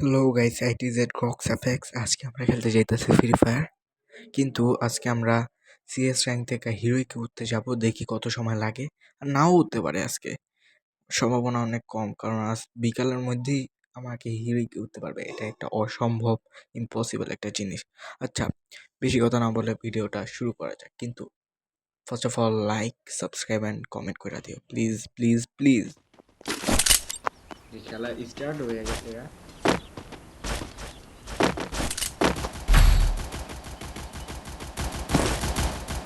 Hello guys, ITZ Crox FX. আজকে আমরা খেলতে যাইতেছি ফ্রি ফায়ার। কিন্তু আজকে আমরা সিএস র্যাঙ্ক থেকে হিরোইকে উঠতে যাব, দেখি কত সময় লাগে। আর নাও উঠতে পারে আজকে, সম্ভাবনা অনেক কম, কারণ আজ বিকালের মধ্যেই আমাকে হিরোইকে উঠতে পারবে। এটা একটা অসম্ভব, ইম্পসিবল একটা জিনিস। আচ্ছা, বেশি কথা না বলে ভিডিওটা শুরু করা যাক। কিন্তু first of all like, subscribe and comment করে দিও প্লিজ প্লিজ প্লিজ। খেলা স্টার্ট হয়ে গেছে।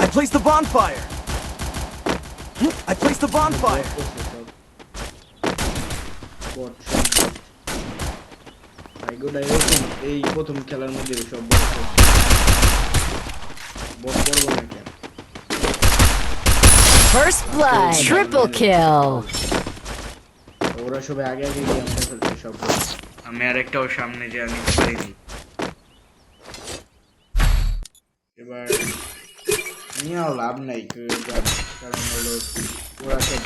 I placed the bonfire! I placed the bonfire! এই প্রথম খেলার মধ্যে সব বট করবো না কেন? First blood, triple kill. ওরা সবাই আগে আগে গিয়ে আমাকে ফেলছে সব। আমি আরেকটাও সামনে যে আমি পারিনি। এবার নিয়েও লাভ নাই, কারণ হলো ওরা সব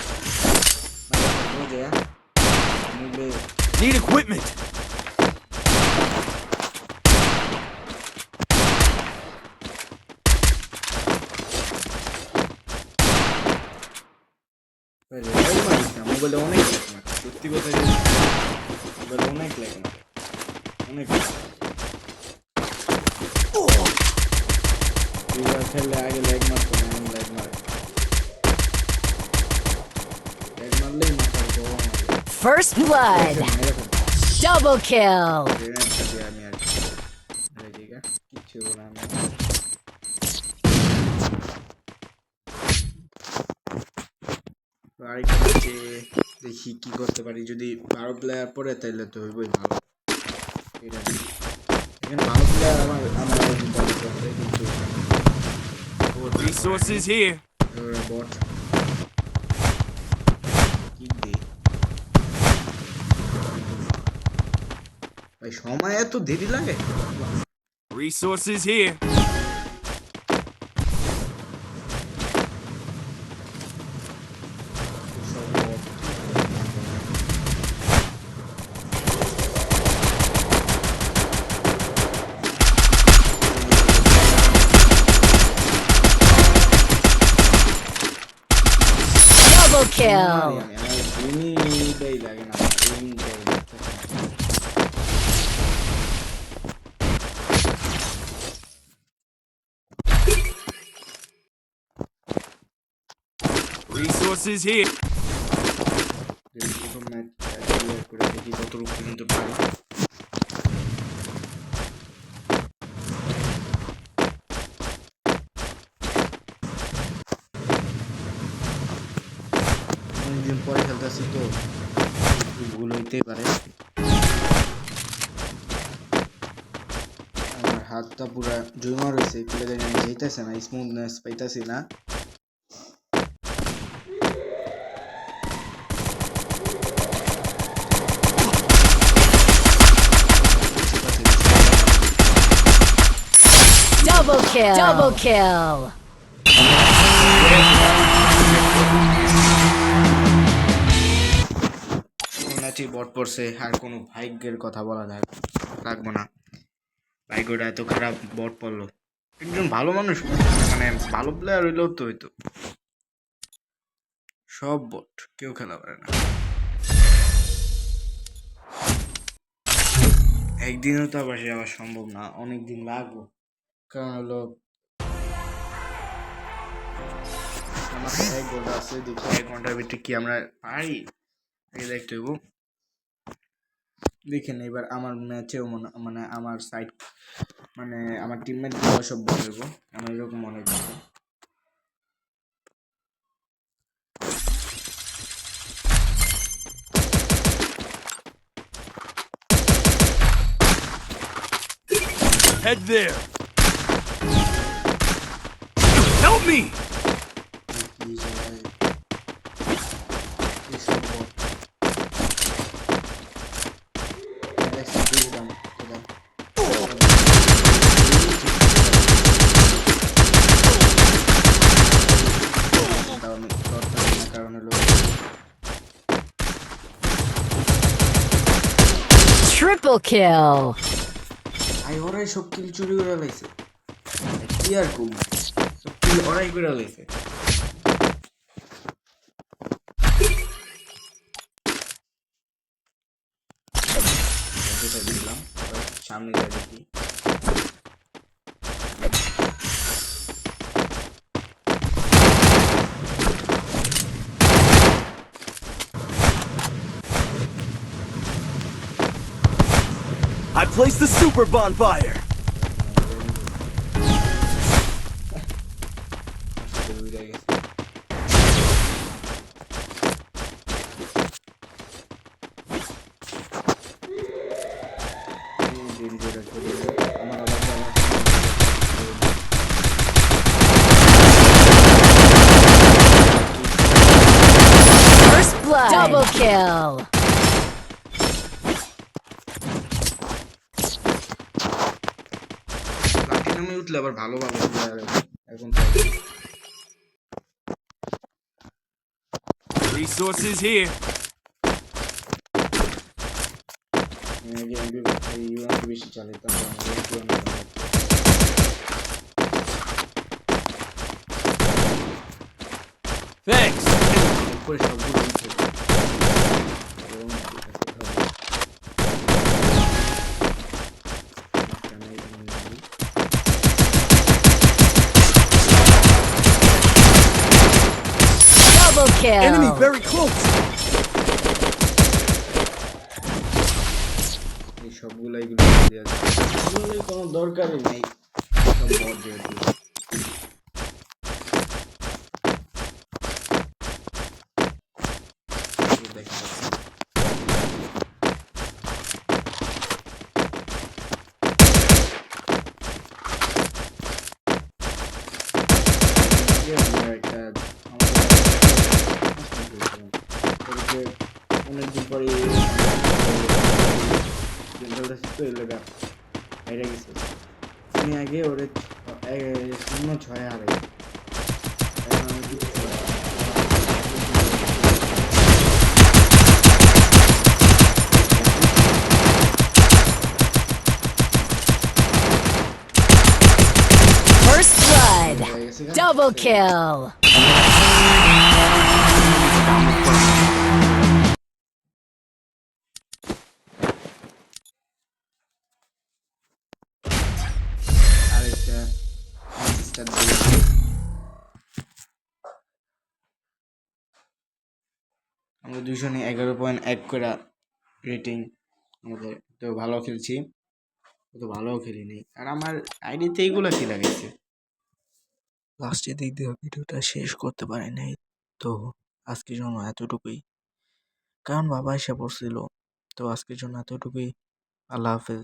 বোঝে মিলে। Need equipment! মোবাইলে অনেক লাগে না, সত্যি কথা যে মোবাইলে অনেক লাগে না, অনেক খেললে আগে লেগ মারতো না, এখন লেগ মারে। লেগ মারলেই মাথার গরম হয়ে যায়। First blood, double kill. আমি আর কিচ্ছু না, দেখি কি করতে পারি। যদি 12 প্লেয়ার পরে তাইলে তো হইবই ভালো। এখানে ভালো প্লেয়ার আমার কিন্তু Resources here! বট কি দে ভাই, সময় এত দেরি লাগে। Resources here! Double kill. লাগে না। Resources here! প্রথম ম্যাচ ক্লিয়ার করে দেখি কতটুকু পর্যন্ত পারি। অনেকদিন পরে খেলতেছি তো ভুল হইতেই পারে। আমার হাতটা পুরা জমা রয়েছে, খুলে দেয় আমি যেতেছে না, স্মুথনেস পাইতেছি না। Double kill. Double kill. ম্যাচে বট পড়ছে, আর কোনো ভাগ্যের কথা বলা লাগবো না। ভাগ্যটা এত খারাপ, বট পড়লো। একজন ভালো মানুষ, মানে ভালো প্লেয়ার হইলেও তো হইতো। সব বট, কেউ খেলা পারে না। একদিনও তো আবার যাওয়া সম্ভব না, অনেক দিন লাগবো। কারণ হলো আমার তো 1 ঘন্টা আছে, দেখি 1 ঘন্টার ভিতরে কি আমরা পারি আগে দেখতে হইব। দেখেন এবার আমার ম্যাচেও মানে আমার সাইড, মানে আমার টিমমেট গুলো সব বলবো, আমার এরকম মনে হচ্ছে। Head there! Help me! Triple kill. ভাই ওরাই সব কিল চুরি করে লাইছে, কি আর কম, সব কিল ওরাই করে লাইছে। যেটা দিলাম সামনে যা দেখি। I placed the super bonfire. উড়ে গেছে। আমার আবার First blood. Double kill. প্লাটিনামে উঠলে আবার ভালো ভালো এখন Resources here. বেশি চালাইতাম Thanks. করে সবগুলো উঠে Double kill. Enemy very close. এই সবগুলাই এগুলো দেওয়া যায়, কোনো দরকারই নেই সব মদ দিয়ে দিই। অনেকদিন পরে হেরে গেছে, আমি আগে ওরে 0-6 হারাই, এখন আমি জিতছি। First blood. হয়ে গেছে গা। Double kill. আরেকটা স্টার দিয়ে আমরা দুজনে 11.1 করে রেটিং, আমাদের তো ভালো খেলছি, তো ভালোও খেলিনি, আর আমার আইডিতে এইগুলো কি লাগাইছে। লাস্টের দিক দিয়ে ভিডিওটা শেষ করতে পারি নাই, তো আজকের জন্য এতটুকুই, কারণ বাবা এসে পড়ছিল, তো আজকের জন্য এতটুকুই। আল্লাহ হাফেজ।